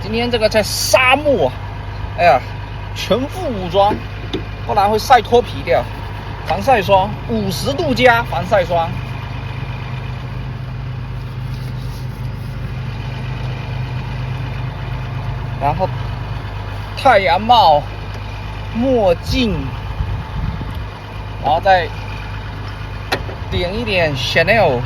今天这个在沙漠，哎呀，全副武装，不然会晒脱皮掉。防晒霜50度加防晒霜。然后太阳帽、墨镜，然后再点一点 Chanel。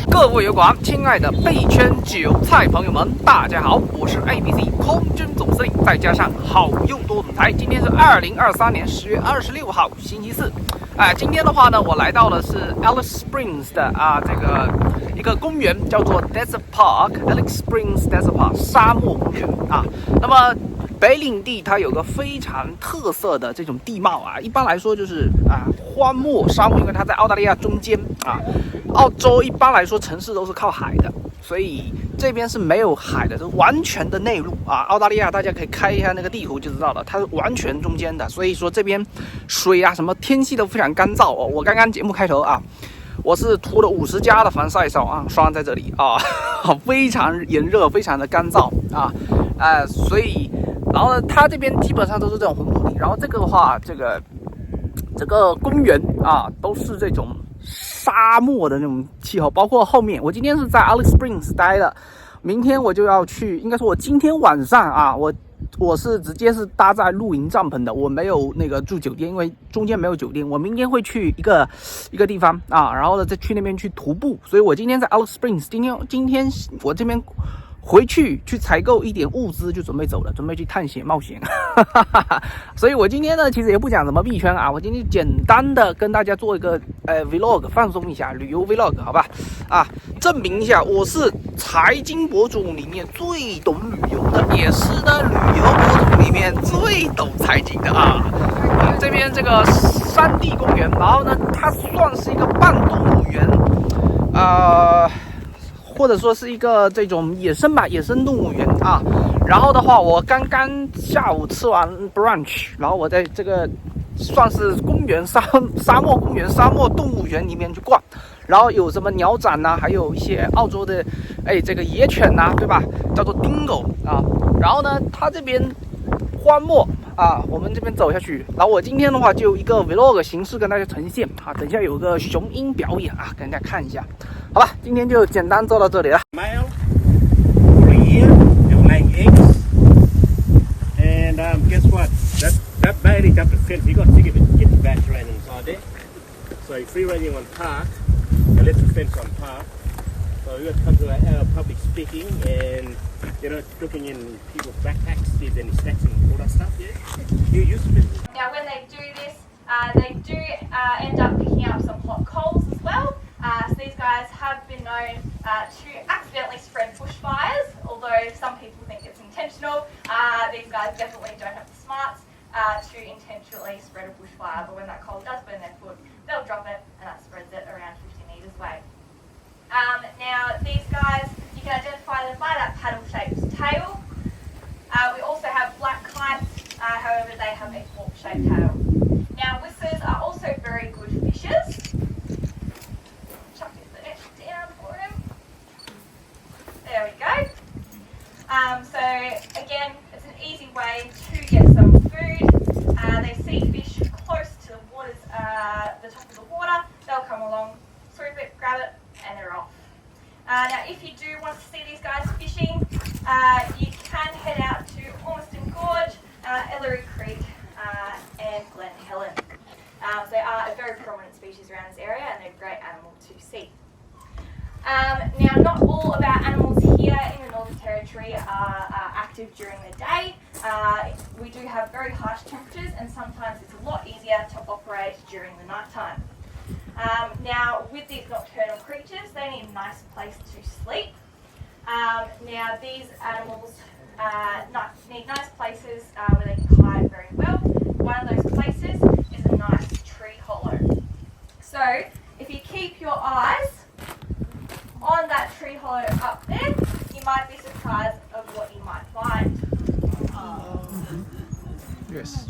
各位油管亲爱的币圈韭菜朋友们，大家好，我是 ABC 空军总司令，再加上好用多总裁。今天是2023年10月26号，星期四。今天的话呢，我来到的是 Alice Springs 的这个一个公园，叫做 Desert Park Alice Springs Desert Park 沙漠公园啊。那么北领地它有个非常特色的这种地貌啊，一般来说就是荒漠沙漠，因为它在澳大利亚中间啊。澳洲一般来说城市都是靠海的，所以这边是没有海的，是完全的内陆啊。澳大利亚大家可以开一下那个地图就知道了，它是完全中间的，所以说这边水啊什么天气都非常干燥哦。我刚刚节目开头啊，我是涂了50加的防晒霜在这里啊，非常炎热，非常的干燥啊，所以然后呢，它这边基本上都是这种红土地，然后这个的话，这个公园啊都是这种沙漠的那种气候，包括后面我今天是在 Alice Springs 待的，明天我就要去，应该说我今天晚上啊，我是直接是搭在露营帐篷的，我没有那个住酒店，因为中间没有酒店。我明天会去一个地方啊，然后呢再去那边去徒步，所以我今天在 Alice Springs， 今天我这边回去采购一点物资，就准备走了，准备去探险冒险。所以我今天呢，其实也不讲什么币圈啊，我今天简单的跟大家做一个vlog， 放松一下，旅游 vlog， 好吧？证明一下我是财经博主里面最懂旅游的，也是呢旅游博主里面最懂财经的啊。这边这个山地公园，然后呢，它算是一个半动物园，或者说是一个这种野生动物园啊。然后的话，我刚刚下午吃完 brunch， 然后我在这个算是公园沙漠公园、沙漠动物园里面去逛，然后有什么鸟展啊，还有一些澳洲的这个野犬啊，对吧？叫做 dingo 啊。然后呢，它这边荒漠啊，我们这边走下去。然后我今天的话就一个 vlog 形式跟大家呈现啊，等一下有个雄鹰表演啊，跟大家看一下。好吧，今天就简单做到这里了。Male for a year, they'll lay eggs, and guess what? That bailey up the fence, you got sick of it getting bats around inside there. So you free range on park, and let the fence on park. So you got to come to our public speaking, and looking in people's backpacks, see if there's any snacks and all that stuff. Yeah, you used to be. Now, when they do this, they do end up picking up some hot coals as well. So these guys have been known to accidentally spread bushfires, although some people think it's intentional. These guys definitely don't have the smarts to intentionally spread a bushfire, but when that coal does burn their foot, they'll drop it and that spreads it around 50 metres away. Now these guys, you can identify them by that paddle-shaped tail. We also have black kites, however they have a fork-shaped tail. Now whistles are also very good fishers. There we go. So again, it's an easy way to get some food. They see fish close to the waters, the top of the water. They'll come along, swoop it, grab it, and they're off. Now, if you do want to see these guys fishing, you can head out to Ormiston Gorge, Ellery Creek, and Glen Helen. They are a very prominent species around this area, and they're a great animal to see. Now, not all of our animals here in the Northern Territory are active during the day. We do have very harsh temperatures, and sometimes it's a lot easier to operate during the night time. Now, with these nocturnal creatures, they need a nice place to sleep. Now, these animals need nice places where they can hide very well. One of those places is a nice tree hollow. So, if you keep your eyes on that tree hollow up there, you might be surprised of what you might find. Yes.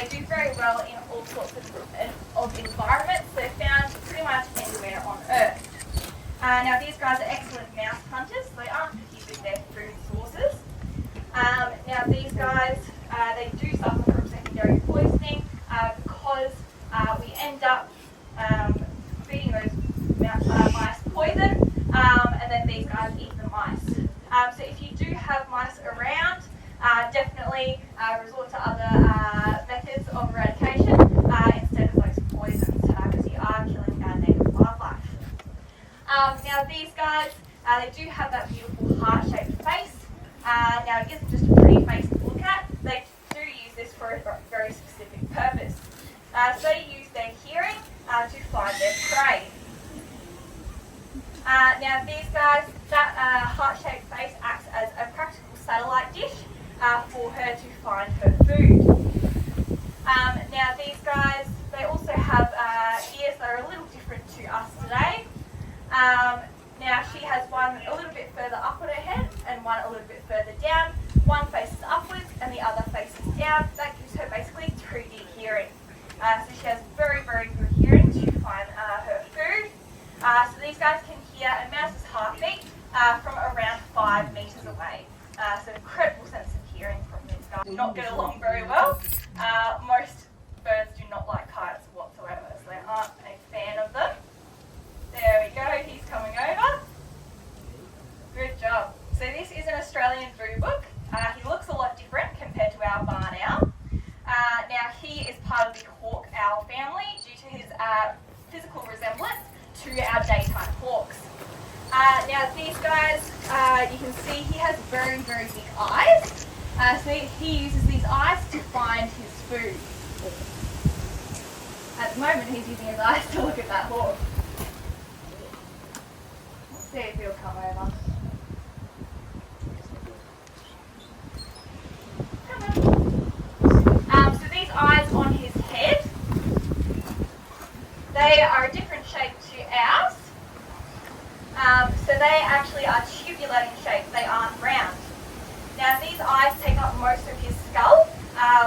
they do very well in all sorts of environments. They're found pretty much anywhere on Earth. Now these guys are excellent mouse hunters. They aren't picky with their food sources. Now these guys, they do suffer from secondary poisoning because we end up feeding those mice poison, and then these guys eat the mice. So if you do have mice around, definitely resort to other methods of eradication instead of those poisons, because you are killing our native wildlife. Now these guys, they do have that beautiful heart-shaped face. Now it isn't just a pretty face to look at. They do use this for a very specific purpose. So they use their hearing to find their prey. Now these guys, that heart-shaped face acts as a practical satellite dish for her to find her food. Now these guys, they also have ears that are a little different to us today. Now she has one a little bit further up on her head and one a little bit further down. One faces upwards and the other faces down. That gives her basically 2D hearing. So she has very, very good hearing to find her food. So these guys can hear a mouse's heartbeat from around 5 meters away. So incredible sense of hearing from these guys. Do not get along very well. Most birds do not like kites whatsoever, so they aren't a fan of them. There we go, he's coming over. Good job. So this is an Australian boobook. He looks a lot different compared to our barn owl. Now he is part of the hawk owl family due to his physical resemblance to our daytime hawks. Now these guys, you can see he has very, very big eyes. So he uses these eyes to find his food. At the moment he's using his eyes to look at that hawk. Let's see if he'll come over. So these eyes on his head, they are a different shape to ours. So they actually are tubular in shape, they aren't round. Now these eyes take up most of his skull,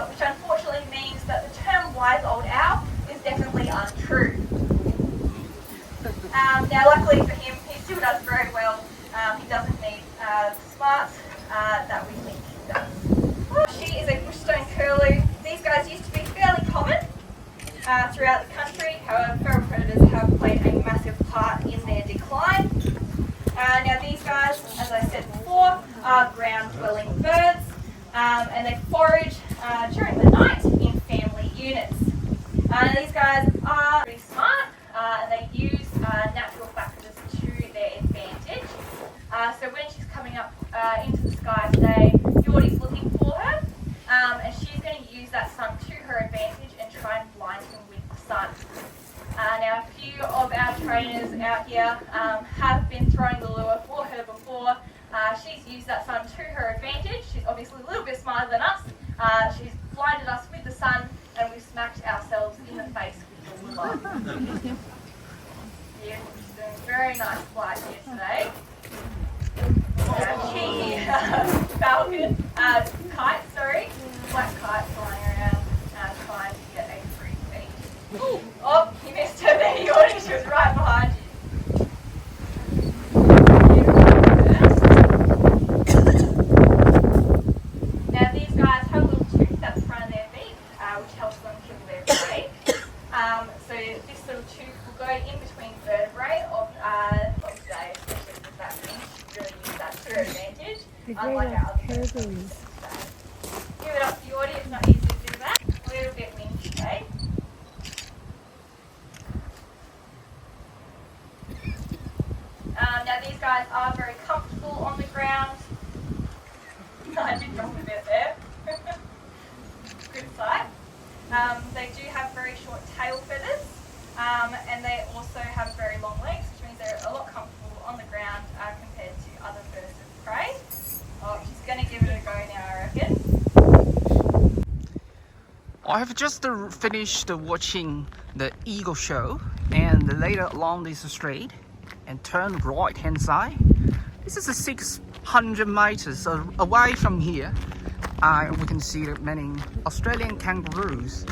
which unfortunately means that the term wise old owl is definitely untrue. Now luckily for him, he still does very well. He doesn't need the smarts that we think he does. She is a bushstone curlew. These guys used to be fairly common throughout the country. However, feral predators have played a massive part in their decline. Now these guys, as I said before, are ground-dwelling birds, and they forage during the night in family units. These guys are pretty smart, and they use natural factors to their advantage. So when she's coming up into the sky today, Geordie's looking for her, and she's going to use that sun to her advantage and try and blind him with the sun. Now a few of our trainers out here have been throwing the lure for her before. She's used that sun to her advantage. She's obviously a little bit smarter than us. She's blinded us with the sun and we've smacked ourselves in the face with the lure. Yeah, she's doing a very nice flight here today. Cheeky falcon, kite, sorry, black kite flying around trying to get a free feed. Oh, you missed her there, Geordie, she was right behind you. Now these guys have a little tooth at the front of their beak, which helps them kill their prey. So this little tooth will go in between vertebrae of today, especially with that winch, really use that to her advantage, unlike our other vertebraes. Give it up to Geordie, it's not easy to do that. A little bit windy today. Now these guys are very comfortable on the ground. I did drop a bit there. Good sight. They do have very short tail feathers, and they also have very long legs, which means they're a lot comfortable on the ground compared to other birds of prey. Oh, she's going to give it a go now, I reckon. I have just finished watching the eagle show, and later along this street and turn right hand side. This is a 600 meters away from here. we can see many Australian kangaroos.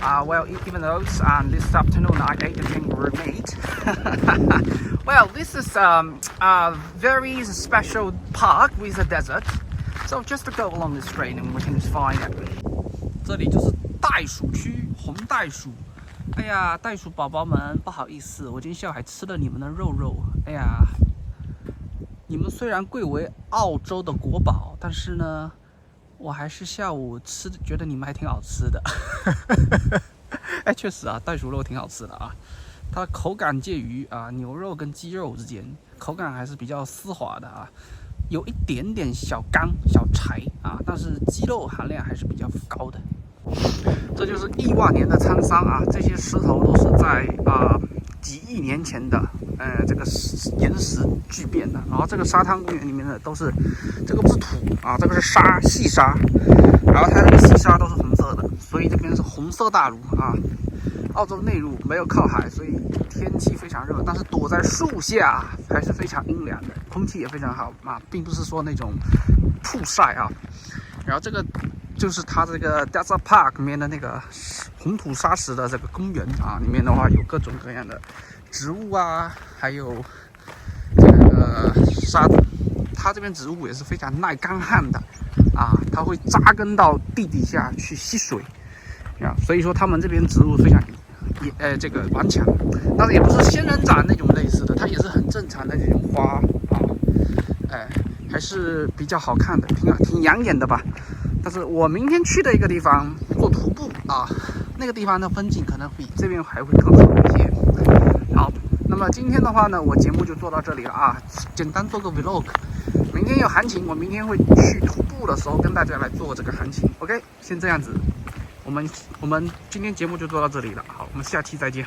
Well, even though this afternoon I ate the kangaroo meat. Well, this is a very special park with a desert. So just to go along this train and we can find it. 这里就是袋鼠区，红袋鼠。哎呀，袋鼠宝宝们，不好意思，我今天下午还吃了你们的肉肉。哎呀，你们虽然贵为澳洲的国宝，但是呢，我还是下午吃，觉得你们还挺好吃的。哎，确实啊，袋鼠肉挺好吃的啊，它的口感介于牛肉跟鸡肉之间，口感还是比较丝滑的啊，有一点点小干小柴啊，但是鸡肉含量还是比较高的。这就是亿万年的沧桑啊！这些石头都是在几亿年前的这个岩石巨变的。然后这个沙滩公园里面的都是，这个不是土啊，这个是沙，细沙。然后它这个细沙都是红色的，所以这边是红色大陆啊。澳洲内陆没有靠海，所以天气非常热，但是躲在树下还是非常阴凉的，空气也非常好啊，并不是说那种曝晒啊。然后这个就是它这个 Desert Park 里面的那个红土砂石的这个公园啊，里面的话有各种各样的植物啊，还有这个沙子。它这边植物也是非常耐干旱的啊，它会扎根到地底下去吸水啊，所以说他们这边植物非常这个顽强，但是也不是仙人掌那种类似的，它也是很正常的这种花啊，还是比较好看的，挺养眼的吧。但是我明天去的一个地方做徒步啊，那个地方的风景可能比这边还会更好一些。好，那么今天的话呢，我节目就做到这里了啊，简单做个 vlog。明天有行情，我明天会去徒步的时候跟大家来做这个行情。OK， 先这样子，我们今天节目就做到这里了。好，我们下期再见。